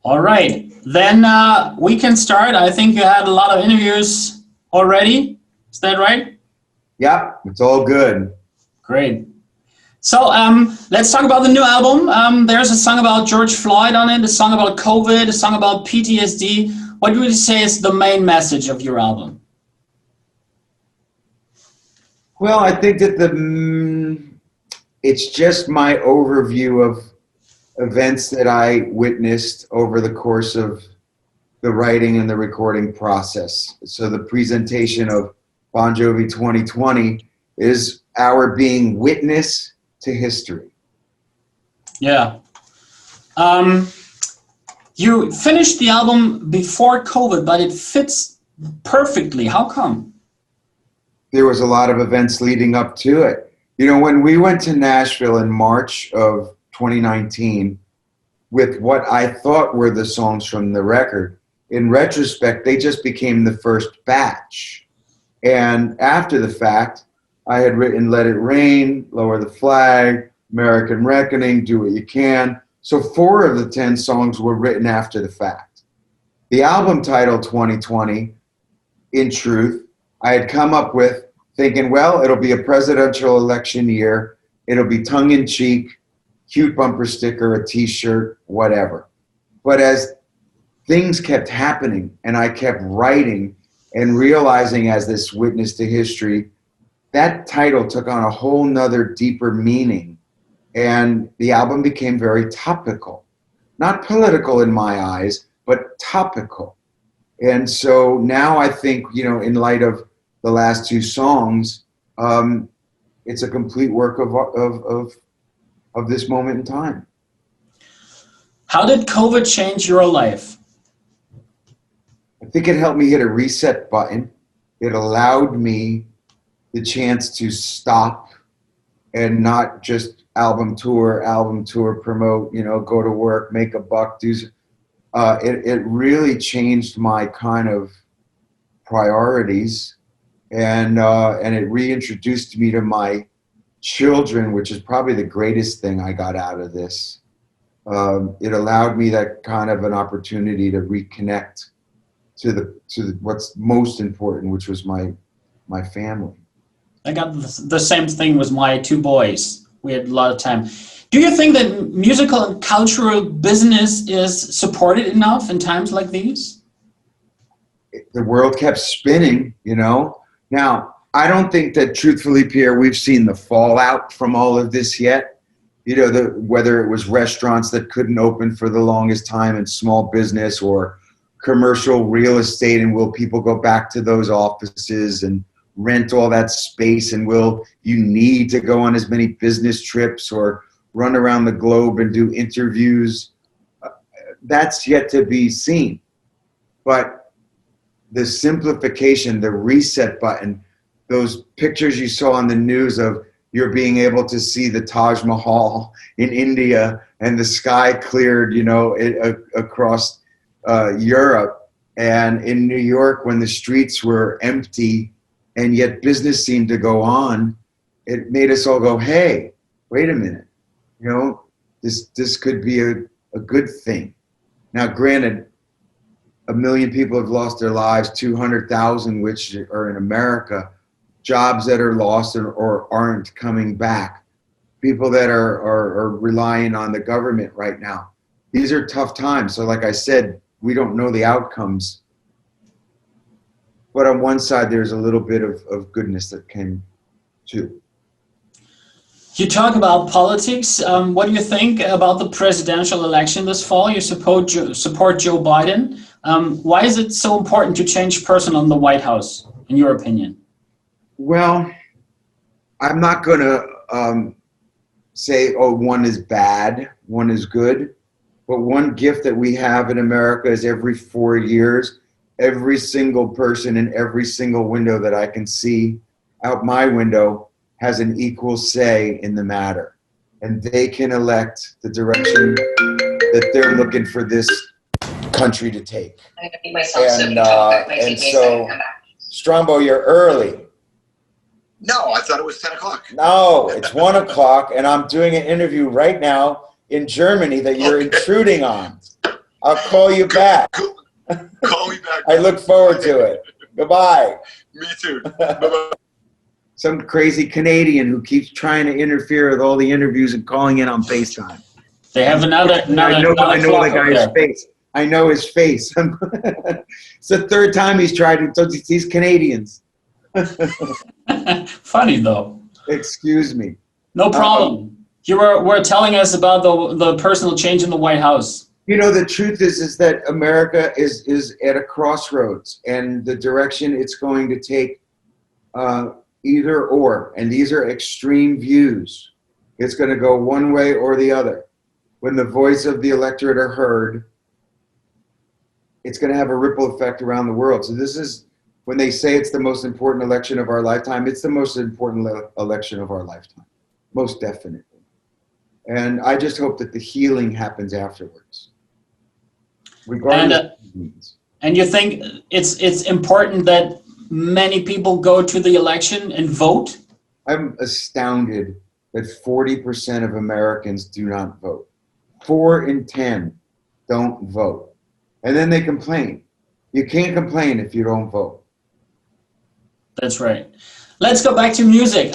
All right, then we can start. I think you had a lot of interviews already. Is that right? Yep, it's all good. Great. So let's talk about the new album. There's a song about George Floyd on it, a song about COVID, a song about PTSD. What would you say is the main message of your album? Well, I think that it's just my overview of events that I witnessed over the course of the writing and the recording process. So the presentation of Bon Jovi 2020 is our being witness to history. Yeah. You finished the album before COVID, but it fits perfectly. How come? There was a lot of events leading up to it. You know, when we went to Nashville in March of 2019 with what I thought were the songs from the record, in retrospect, they just became the first batch. And after the fact, I had written Let It Rain, Lower the Flag, American Reckoning, Do What You Can. So 4 of the 10 songs were written after the fact. The album title 2020, in truth, I had come up with thinking, well, it'll be a presidential election year. It'll be tongue-in-cheek, cute bumper sticker, a t-shirt, whatever. But as things kept happening and I kept writing and realizing as this witness to history, that title took on a whole nother deeper meaning. And the album became very topical. Not political in my eyes, but topical. And so now I think, you know, in light of the last 2 songs, it's a complete work of this moment in time. How did COVID change your life? I think it helped me hit a reset button. It allowed me the chance to stop and not just album tour, promote, you know, go to work, make a buck, do. It really changed my kind of priorities, and it reintroduced me to my children, which is probably the greatest thing I got out of this. It allowed me that kind of an opportunity to reconnect to what's most important, which was my family. I got the same thing with my 2 boys. We had a lot of time. Do you think that musical and cultural business is supported enough in times like these? The world kept spinning, you know. Now, I don't think that, truthfully, Pierre, we've seen the fallout from all of this yet. You know, whether it was restaurants that couldn't open for the longest time and small business, or commercial real estate, and will people go back to those offices and rent all that space, and will you need to go on as many business trips or run around the globe and do interviews? That's yet to be seen. But the simplification, the reset button, those pictures you saw on the news of you're being able to see the Taj Mahal in India and the sky cleared, you know, across Europe, and in New York when the streets were empty and yet business seemed to go on, it made us all go, hey, wait a minute, you know, this could be a good thing. Now, granted, 1 million people have lost their lives, 200,000 which are in America, jobs that are lost or aren't coming back, people that are relying on the government right now. These are tough times. So like I said, we don't know the outcomes. But on one side, there's a little bit of goodness that came too. You talk about politics. What do you think about the presidential election this fall? You support Joe Biden. Why is it so important to change person on the White House, in your opinion? Well, I'm not going to say, oh, one is bad, one is good. But one gift that we have in America is every 4 years, every single person in every single window that I can see out my window has an equal say in the matter. And they can elect the direction that they're looking for this country to take. And so, Strombo, you're early. No, I thought it was 10 o'clock. No, it's 1 o'clock, and I'm doing an interview right now in Germany that you're intruding on. I'll call you back. Call me back. I look forward to it. Goodbye. Me too. Bye-bye. Some crazy Canadian who keeps trying to interfere with all the interviews and calling in on FaceTime. They have another I know the clock up guy's there. face. I know his face. It's the third time he's tried it. These Canadians. Funny though. Excuse me. No problem. You were telling us about the personal change in the White House. You know, the truth is that America is at a crossroads, and the direction it's going to take, either or, and these are extreme views. It's going to go one way or the other. When the voice of the electorate are heard, it's going to have a ripple effect around the world. So this is, when they say it's the most important election of our lifetime, it's the most important election of our lifetime, most definitely. And I just hope that the healing happens afterwards. Regardless of what it means. And you think it's important that many people go to the election and vote? I'm astounded that 40% of Americans do not vote. 4 in 10 don't vote. And then they complain. You can't complain if you don't vote. That's right. Let's go back to music.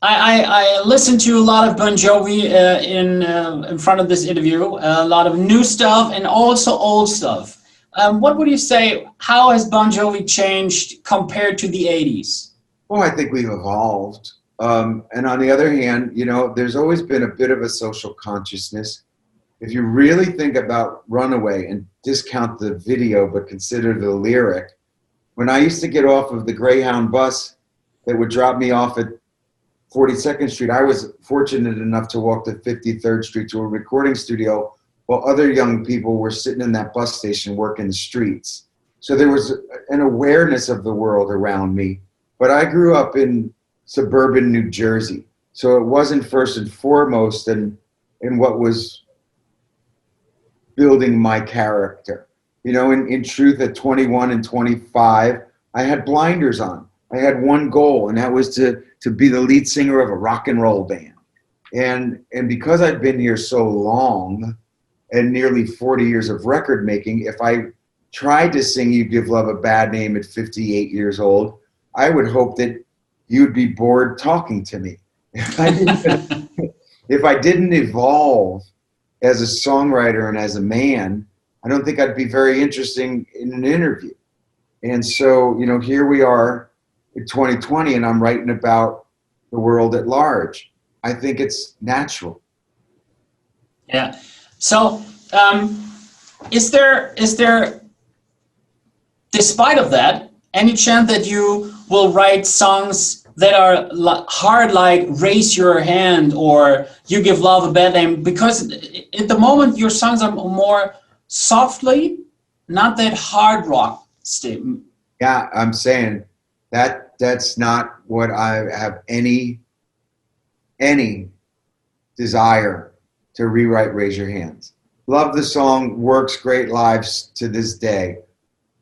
I listened to a lot of Bon Jovi in front of this interview, a lot of new stuff and also old stuff. What would you say, how has Bon Jovi changed compared to the 80s? Well, I think we've evolved. And on the other hand, you know, there's always been a bit of a social consciousness. If you really think about Runaway and discount the video but consider the lyric, when I used to get off of the Greyhound bus that would drop me off at 42nd Street, I was fortunate enough to walk to 53rd Street to a recording studio while other young people were sitting in that bus station working the streets. So there was an awareness of the world around me. But I grew up in suburban New Jersey, so it wasn't first and foremost in what was building my character. You know, in truth, at 21 and 25, I had blinders on. I had one goal, and that was to be the lead singer of a rock and roll band. And because I'd been here so long, and nearly 40 years of record making, if I tried to sing You Give Love a Bad Name at 58 years old, I would hope that you'd be bored talking to me. If I didn't evolve as a songwriter and as a man, I don't think I'd be very interesting in an interview. And so, you know, here we are in 2020, and I'm writing about the world at large. I think it's natural. Yeah. So, is there, despite of that, any chance that you will write songs that are hard, like Raise Your Hand or You Give Love a Bad Name? Because at the moment your songs are more softly, not that hard rock statement. Yeah, I'm saying that's not what I have any desire to rewrite Raise Your Hands. Love the song, works great lives to this day.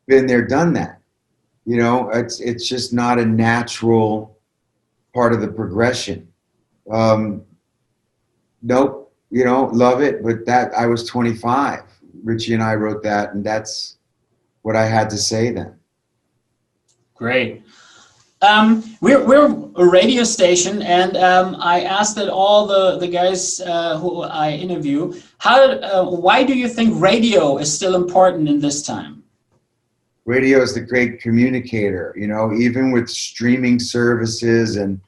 Been there, done that. You know, it's just not a natural part of the progression. Nope, you know, love it, but that I was 25. Richie and I wrote that, and that's what I had to say then. Great. We're a radio station, and I asked that all the guys who I interview, why do you think radio is still important in this time? Radio is the great communicator, you know, even with streaming services and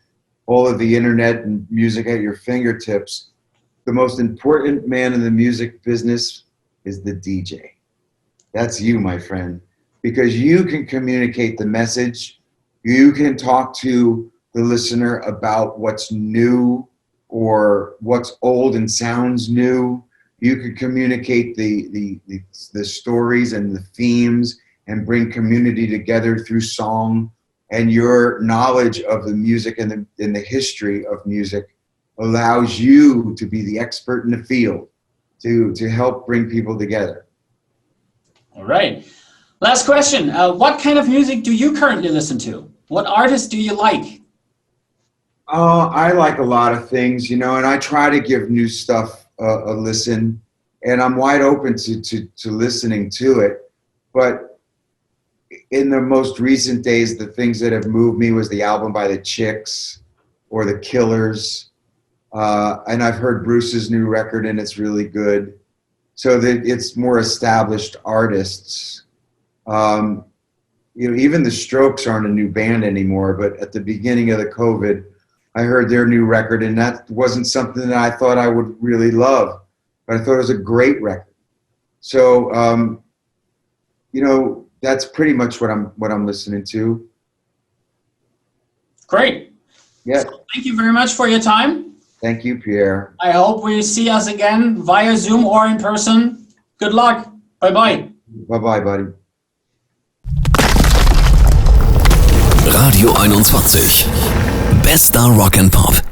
all of the internet and music at your fingertips. The most important man in the music business is the DJ. That's you, my friend, because you can communicate the message. You can talk to the listener about what's new or what's old and sounds new. You can communicate the stories and the themes and bring community together through song. And your knowledge of the music and the history of music allows you to be the expert in the field to help bring people together. All right. Last question. What kind of music do you currently listen to? What artists do you like? I like a lot of things, you know, and I try to give new stuff a listen. and I'm wide open to listening to it. But in the most recent days, the things that have moved me was the album by the Chicks or the Killers. And I've heard Bruce's new record, and it's really good. So that it's more established artists. Even the Strokes aren't a new band anymore, but at the beginning of the COVID, I heard their new record, and that wasn't something that I thought I would really love, but I thought it was a great record. So, that's pretty much what I'm listening to. Great. Yeah. So thank you very much for your time. Thank you, Pierre. I hope we see us again via Zoom or in person. Good luck. Bye-bye. Bye-bye, buddy. Radio 21. Bester Rock and Pop.